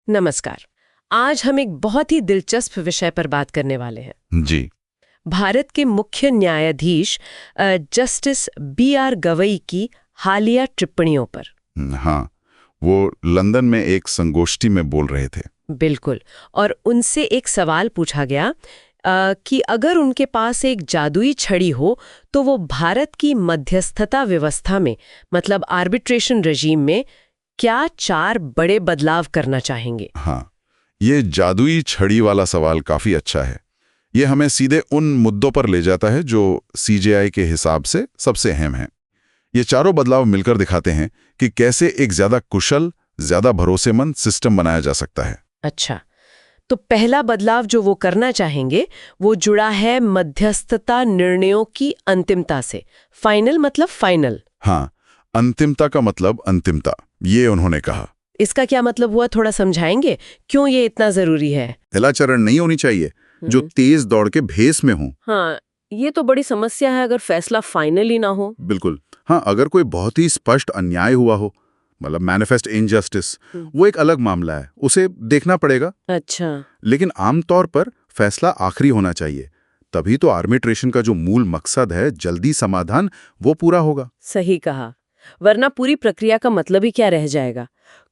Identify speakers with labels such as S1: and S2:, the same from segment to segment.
S1: नमस्कार। आज हम एक बहुत ही दिलचस्प विषय पर बात करने वाले हैं।
S2: जी।
S1: भारत के मुख्य न्यायाधीश जस्टिस बी.आर. गवई की हालिया टिप्पणियों पर।
S2: हाँ, वो लंदन में एक संगोष्ठी में बोल रहे थे।
S1: बिल्कुल। और उनसे एक सवाल पूछा गया कि अगर उनके पास एक जादुई छड़ी हो तो वो भारत की मध्यस्थता व्यवस्था में, मतलब आर्बिट्रेशन रेजीम में, क्या 4 बड़े बदलाव करना चाहेंगे?
S2: हाँ, ये जादुई छड़ी वाला सवाल काफी अच्छा है। ये हमें सीधे उन मुद्दों पर ले जाता है जो सीजेआई के हिसाब से सबसे अहम हैं। ये चारों बदलाव मिलकर दिखाते हैं कि कैसे एक ज्यादा कुशल, ज्यादा भरोसेमंद सिस्टम बनाया जा सकता है।
S1: अच्छा, तो पहला बदलाव जो वो करना चाहेंगे वो जुड़ा है मध्यस्थता निर्णयों की अंतिमता से। फाइनल मतलब फाइनल।
S2: हाँ, अंतिमता का मतलब अंतिमता, ये उन्होंने कहा।
S1: इसका क्या मतलब हुआ, थोड़ा समझाएंगे? क्यों ये इतना जरूरी है?
S2: हिलाचरण नहीं होनी चाहिए जो तेज दौड़ के भेस में हो।
S1: हाँ, ये तो बड़ी समस्या है अगर फैसला फाइनल ही ना हो।
S2: बिल्कुल। हाँ, अगर कोई बहुत ही स्पष्ट अन्याय हुआ हो, मतलब मैनिफेस्ट इनजस्टिस, वो एक अलग मामला है, उसे देखना पड़ेगा।
S1: अच्छा।
S2: लेकिन आमतौर पर फैसला आखिरी होना चाहिए, तभी तो आर्बिट्रेशन का जो मूल मकसद है, जल्दी समाधान, वो पूरा होगा।
S1: सही कहा। वरना पूरी प्रक्रिया का मतलब ही क्या रह जाएगा?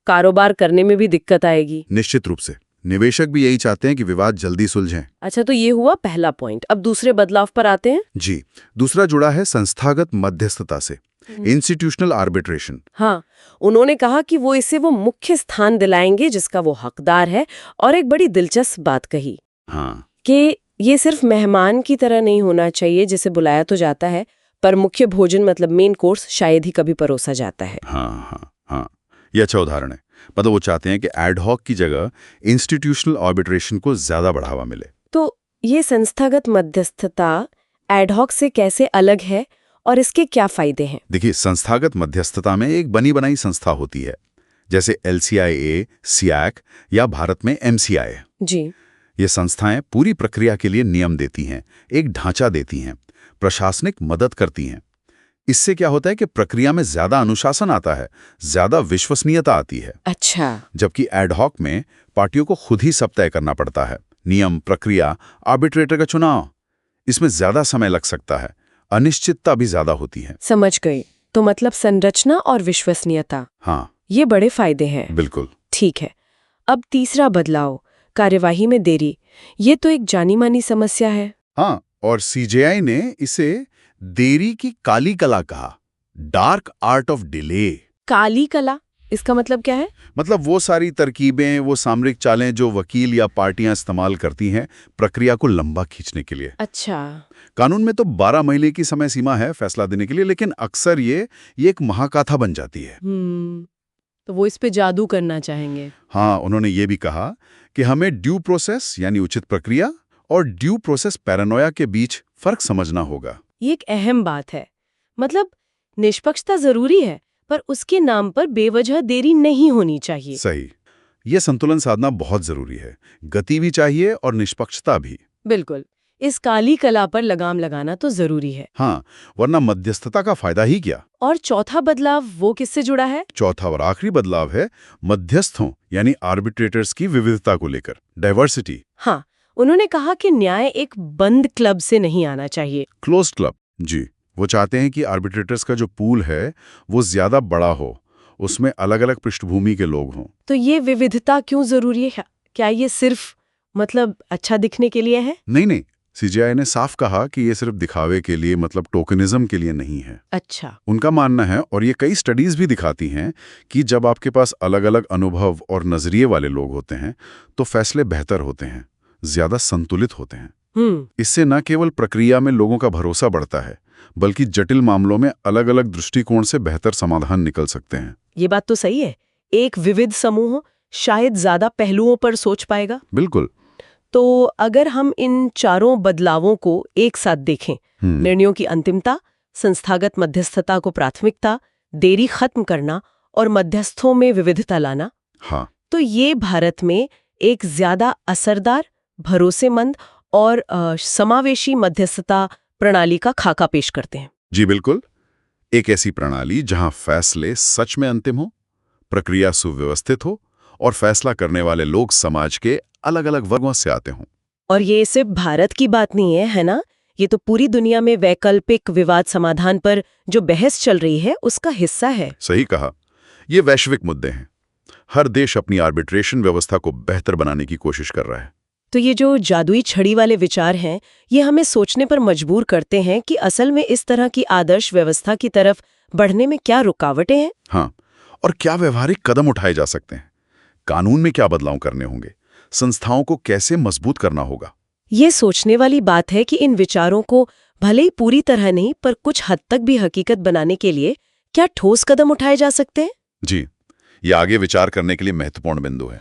S1: कारोबार करने में भी दिक्कत आएगी।
S2: निश्चित रूप से निवेशक भी यही चाहते हैं कि विवाद जल्दी सुलझें।
S1: अच्छा, तो ये हुआ पहला पॉइंट। अब दूसरे बदलाव पर आते हैं।
S2: जी, दूसरा जुड़ा है संस्थागत मध्यस्थता से, इंस्टीट्यूशनल आर्बिट्रेशन।
S1: हाँ, उन्होंने कहा कि वो मुख्य स्थान दिलाएंगे जिसका वो हकदार है, और एक बड़ी दिलचस्प बात कही
S2: हाँ।
S1: कि ये सिर्फ मेहमान की तरह नहीं होना चाहिए जिसे बुलाया तो जाता है, पर मुख्य भोजन मतलब मेन कोर्स शायद ही कभी परोसा जाता है।
S2: हाँ हाँ हाँ, ये अच्छा उदाहरण है। मतलब वो चाहते हैं कि एडहॉक की जगह इंस्टीट्यूशनल आर्बिट्रेशन को ज्यादा बढ़ावा मिले।
S1: तो ये संस्थागत मध्यस्थता एडहॉक से कैसे अलग है और इसके क्या फायदे हैं?
S2: देखिए, संस्थागत मध्यस्थता में एक बनी बनाई संस्था होती है, जैसे LCIA, सियाक या भारत में MCI।
S1: जी।
S2: ये संस्थाएं पूरी प्रक्रिया के लिए नियम देती हैं, एक ढांचा देती हैं, प्रशासनिक मदद करती हैं। इससे क्या होता है कि प्रक्रिया में ज्यादा अनुशासन आता है, ज्यादा विश्वसनीयता आती है।
S1: अच्छा।
S2: जबकि एडहॉक में पार्टियों को खुद ही सब तय करना पड़ता है, नियम, प्रक्रिया, आर्बिट्रेटर का चुनाव। इसमें ज्यादा समय लग सकता है, अनिश्चितता भी ज्यादा होती है।
S1: समझ गई। तो मतलब संरचना और विश्वसनीयता,
S2: हाँ,
S1: ये बड़े फायदे हैं।
S2: बिल्कुल।
S1: ठीक है। अब तीसरा बदलाव, कार्यवाही में देरी। ये तो एक जानी मानी समस्या है।
S2: हाँ, और सीजेआई ने इसे देरी की काली कला कहा, डार्क आर्ट ऑफ डिले।
S1: काली कला, इसका मतलब क्या है?
S2: मतलब वो सारी तरकीबें, वो सामरिक चालें जो वकील या पार्टियां इस्तेमाल करती हैं प्रक्रिया को लंबा खींचने के लिए।
S1: अच्छा।
S2: कानून में तो 12 महीने की समय सीमा है फैसला देने के लिए, लेकिन अक्सर ये एक महाकाथा बन जाती है।
S1: तो वो इस पे जादू करना चाहेंगे।
S2: हाँ, उन्होंने ये भी कहा कि हमें ड्यू प्रोसेस यानी उचित प्रक्रिया और ड्यू प्रोसेस पैरानोया के बीच फर्क समझना होगा।
S1: ये एक अहम बात है। मतलब निष्पक्षता जरूरी है, पर उसके नाम पर बेवजह देरी नहीं होनी चाहिए।
S2: सही। ये संतुलन साधना बहुत जरूरी है, गति भी चाहिए और निष्पक्षता भी।
S1: बिल्कुल। इस काली कला पर लगाम लगाना तो जरूरी है।
S2: हाँ, वरना मध्यस्थता का फायदा ही क्या।
S1: और चौथा बदलाव वो किससे जुड़ा है?
S2: चौथा और आखिरी बदलाव है मध्यस्थों यानी आर्बिट्रेटर्स की विविधता को लेकर, डाइवर्सिटी।
S1: हाँ, उन्होंने कहा कि न्याय एक बंद क्लब से नहीं आना चाहिए।
S2: Closed club. जी, वो चाहते हैं कि आर्बिट्रेटर्स का जो पूल है वो ज्यादा बड़ा हो, उसमें अलग अलग पृष्ठभूमि के लोग हों।
S1: तो ये विविधता क्यों जरूरी है? क्या ये सिर्फ मतलब अच्छा दिखने के लिए है?
S2: नहीं नहीं, सीजेआई ने साफ कहा कि ये सिर्फ दिखावे के लिए, मतलब टोकनिज्म के लिए नहीं है।
S1: अच्छा।
S2: उनका मानना है, और ये कई स्टडीज भी दिखाती हैं, कि जब आपके पास अलग अलग अनुभव और नजरिए वाले लोग होते हैं तो फैसले बेहतर होते हैं, ज्यादा संतुलित होते हैं। इससे न केवल प्रक्रिया में लोगों का भरोसा बढ़ता है, बल्कि जटिल मामलों में अलग अलग दृष्टिकोण से बेहतर समाधान निकल सकते हैं।
S1: ये बात तो सही है। एक विविध समूह शायद ज्यादा पहलुओं पर सोच पाएगा।
S2: बिल्कुल।
S1: तो अगर हम इन चारों बदलावों को एक साथ देखें, निर्णयों की अंतिमता, संस्थागत मध्यस्थता को प्राथमिकता, देरी खत्म करना और मध्यस्थों में विविधता लाना,
S2: हाँ,
S1: तो ये भारत में एक ज्यादा असरदार, भरोसेमंद और समावेशी मध्यस्थता प्रणाली का खाका पेश करते हैं।
S2: जी बिल्कुल। एक ऐसी प्रणाली जहां फैसले सच में अंतिम हो, प्रक्रिया सुव्यवस्थित हो और फैसला करने वाले लोग समाज के अलग अलग वर्गों से आते हों।
S1: और ये सिर्फ भारत की बात नहीं है ना? ये तो पूरी दुनिया में वैकल्पिक विवाद समाधान पर जो बहस चल रही है उसका हिस्सा है।
S2: सही कहा, ये वैश्विक मुद्दे हैं। हर देश अपनी आर्बिट्रेशन व्यवस्था को बेहतर बनाने की कोशिश कर रहा है।
S1: तो ये जो जादुई छड़ी वाले विचार हैं, ये हमें सोचने पर मजबूर करते हैं कि असल में इस तरह की आदर्श व्यवस्था की तरफ बढ़ने में क्या रुकावटें हैं।
S2: हाँ, और क्या व्यवहारिक कदम उठाए जा सकते हैं? कानून में क्या बदलाव करने होंगे? संस्थाओं को कैसे मजबूत करना होगा?
S1: ये सोचने वाली बात है कि इन विचारों को भले ही पूरी तरह नहीं पर कुछ हद तक भी हकीकत बनाने के लिए क्या ठोस कदम उठाए जा सकते हैं?
S2: जी, ये आगे विचार करने के लिए महत्वपूर्ण बिंदु है।